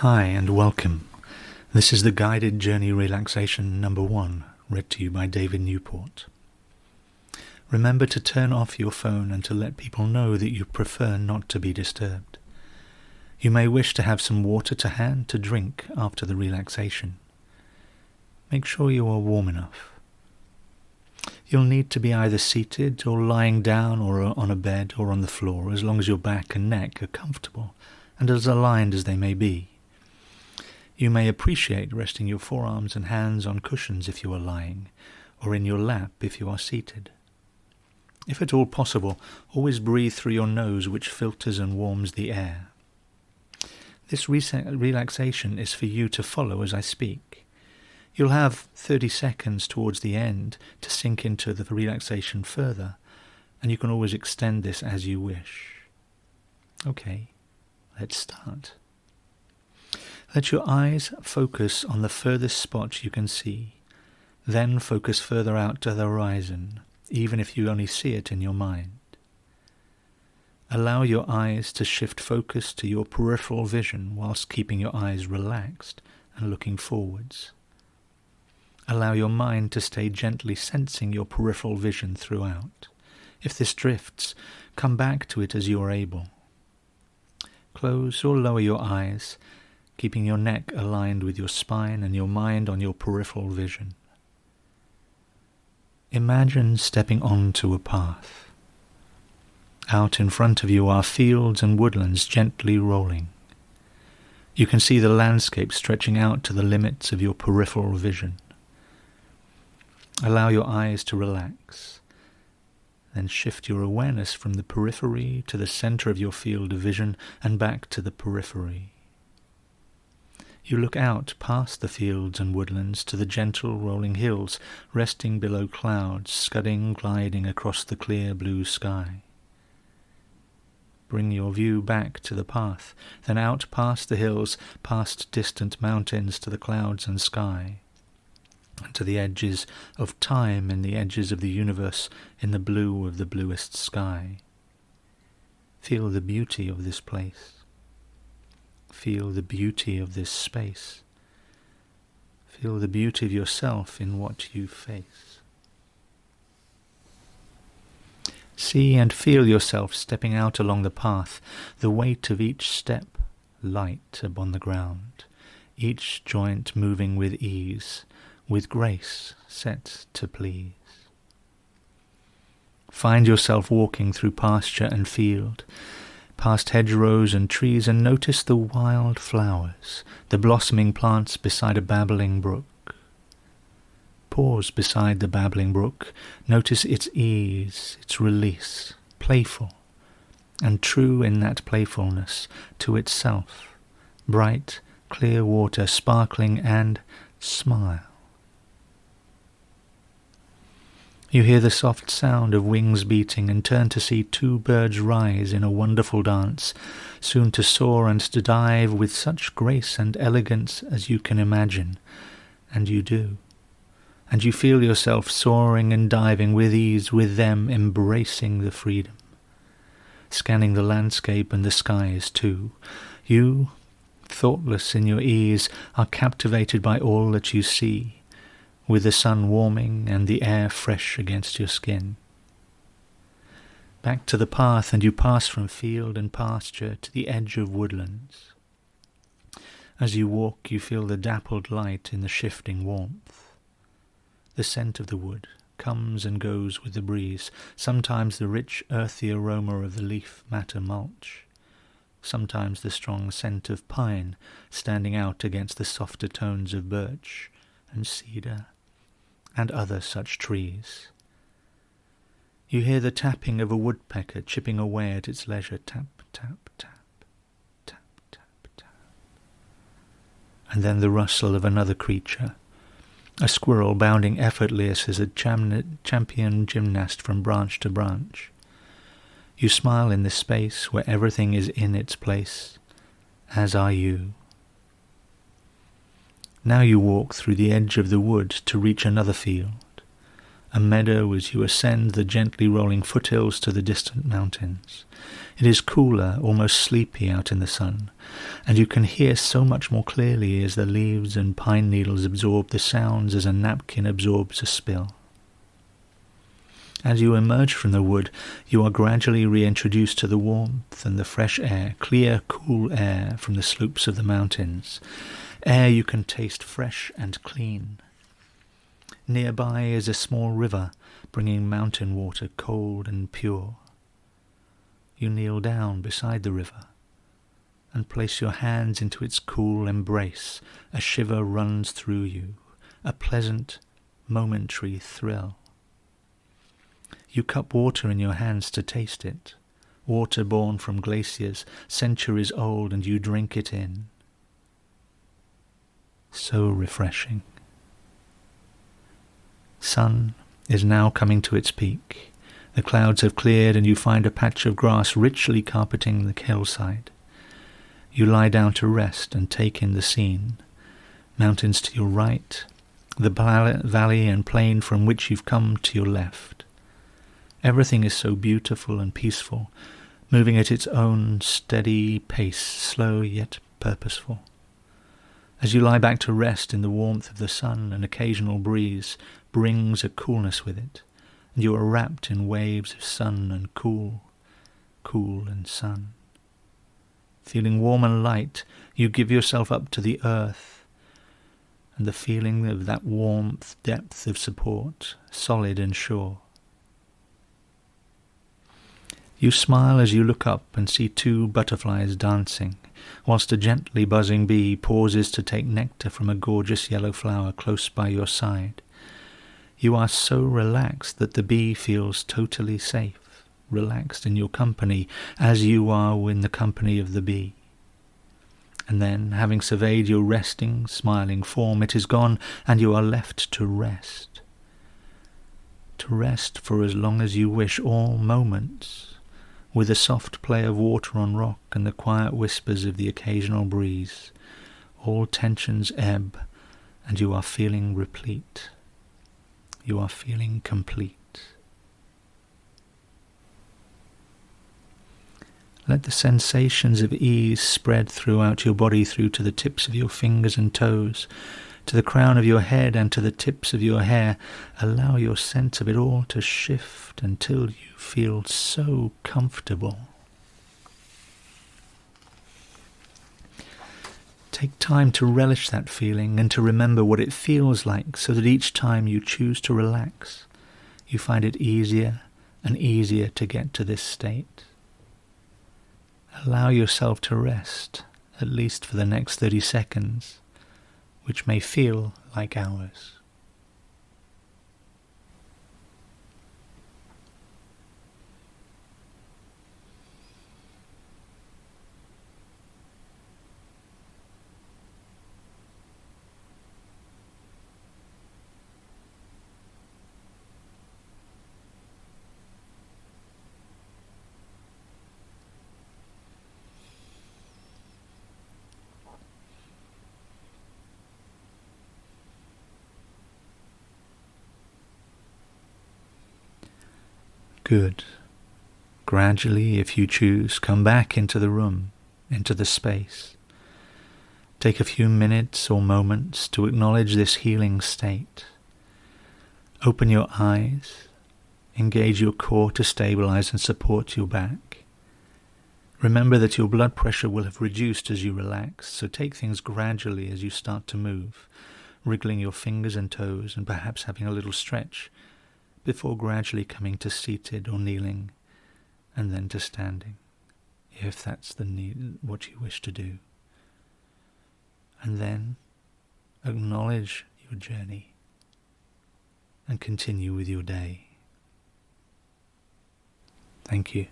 Hi and welcome. This is the Guided Journey Relaxation number 1, read to you by David Newport. Remember to turn off your phone and to let people know that you prefer not to be disturbed. You may wish to have some water to hand to drink after the relaxation. Make sure you are warm enough. You'll need to be either seated or lying down or on a bed or on the floor, as long as your back and neck are comfortable and as aligned as they may be. You may appreciate resting your forearms and hands on cushions if you are lying, or in your lap if you are seated. If at all possible, always breathe through your nose, which filters and warms the air. This relaxation is for you to follow as I speak. You'll have 30 seconds towards the end to sink into the relaxation further, and you can always extend this as you wish. Okay, let's start. Let your eyes focus on the furthest spot you can see, then focus further out to the horizon, even if you only see it in your mind. Allow your eyes to shift focus to your peripheral vision whilst keeping your eyes relaxed and looking forwards. Allow your mind to stay gently sensing your peripheral vision throughout. If this drifts, come back to it as you are able. Close or lower your eyes, keeping your neck aligned with your spine and your mind on your peripheral vision. Imagine stepping onto a path. Out in front of you are fields and woodlands gently rolling. You can see the landscape stretching out to the limits of your peripheral vision. Allow your eyes to relax. Then shift your awareness from the periphery to the center of your field of vision and back to the periphery. You look out past the fields and woodlands to the gentle rolling hills, resting below clouds, scudding, gliding across the clear blue sky. Bring your view back to the path, then out past the hills, past distant mountains to the clouds and sky, and to the edges of time and the edges of the universe in the blue of the bluest sky. Feel the beauty of this place. Feel the beauty of this space. Feel the beauty of yourself in what you face. See and feel yourself stepping out along the path, the weight of each step light upon the ground, each joint moving with ease, with grace set to please. Find yourself walking through pasture and field, past hedgerows and trees, and notice the wild flowers, the blossoming plants beside a babbling brook. Pause beside the babbling brook, notice its ease, its release, playful, and true in that playfulness to itself, bright, clear water sparkling, and smile. You hear the soft sound of wings beating and turn to see two birds rise in a wonderful dance, soon to soar and to dive with such grace and elegance as you can imagine, and you do. And you feel yourself soaring and diving with ease with them, embracing the freedom. Scanning the landscape and the skies too, you, thoughtless in your ease, are captivated by all that you see, with the sun warming and the air fresh against your skin. Back to the path, and you pass from field and pasture to the edge of woodlands. As you walk, you feel the dappled light in the shifting warmth. The scent of the wood comes and goes with the breeze, sometimes the rich earthy aroma of the leaf matter mulch, sometimes the strong scent of pine standing out against the softer tones of birch and cedar and other such trees. You hear the tapping of a woodpecker chipping away at its leisure, tap, tap, tap, tap, tap, tap. And then the rustle of another creature, a squirrel bounding effortless as a champion gymnast from branch to branch. You smile in this space where everything is in its place, as are you. Now you walk through the edge of the wood to reach another field, a meadow as you ascend the gently rolling foothills to the distant mountains. It is cooler, almost sleepy out in the sun, and you can hear so much more clearly as the leaves and pine needles absorb the sounds as a napkin absorbs a spill. As you emerge from the wood, you are gradually reintroduced to the warmth and the fresh air, clear, cool air from the slopes of the mountains, air you can taste fresh and clean. Nearby is a small river, bringing mountain water cold and pure. You kneel down beside the river and place your hands into its cool embrace. A shiver runs through you, a pleasant, momentary thrill. You cup water in your hands to taste it, water born from glaciers, centuries old, and you drink it in. So refreshing. Sun is now coming to its peak. The clouds have cleared and you find a patch of grass richly carpeting the hillside. You lie down to rest and take in the scene. Mountains to your right, the valley and plain from which you've come to your left. Everything is so beautiful and peaceful, moving at its own steady pace, slow yet purposeful. As you lie back to rest in the warmth of the sun, an occasional breeze brings a coolness with it, and you are wrapped in waves of sun and cool, cool and sun. Feeling warm and light, you give yourself up to the earth, and the feeling of that warmth, depth of support, solid and sure. You smile as you look up and see two butterflies dancing, whilst a gently buzzing bee pauses to take nectar from a gorgeous yellow flower close by your side. You are so relaxed that the bee feels totally safe, relaxed in your company as you are in the company of the bee. And then, having surveyed your resting, smiling form, it is gone, and you are left to rest. To rest for as long as you wish, all moments, with the soft play of water on rock and the quiet whispers of the occasional breeze. All tensions ebb, and you are feeling replete. You are feeling complete. Let the sensations of ease spread throughout your body, through to the tips of your fingers and toes, to the crown of your head and to the tips of your hair. Allow your sense of it all to shift until you feel so comfortable. Take time to relish that feeling and to remember what it feels like, so that each time you choose to relax, you find it easier and easier to get to this state. Allow yourself to rest, at least for the next 30 seconds, which may feel like hours. Good. Gradually, if you choose, come back into the room, into the space. Take a few minutes or moments to acknowledge this healing state. Open your eyes, engage your core to stabilize and support your back. Remember that your blood pressure will have reduced as you relax, so take things gradually as you start to move, wriggling your fingers and toes and perhaps having a little stretch, before gradually coming to seated or kneeling, and then to standing, if that's what you wish to do. And then acknowledge your journey and continue with your day. Thank you.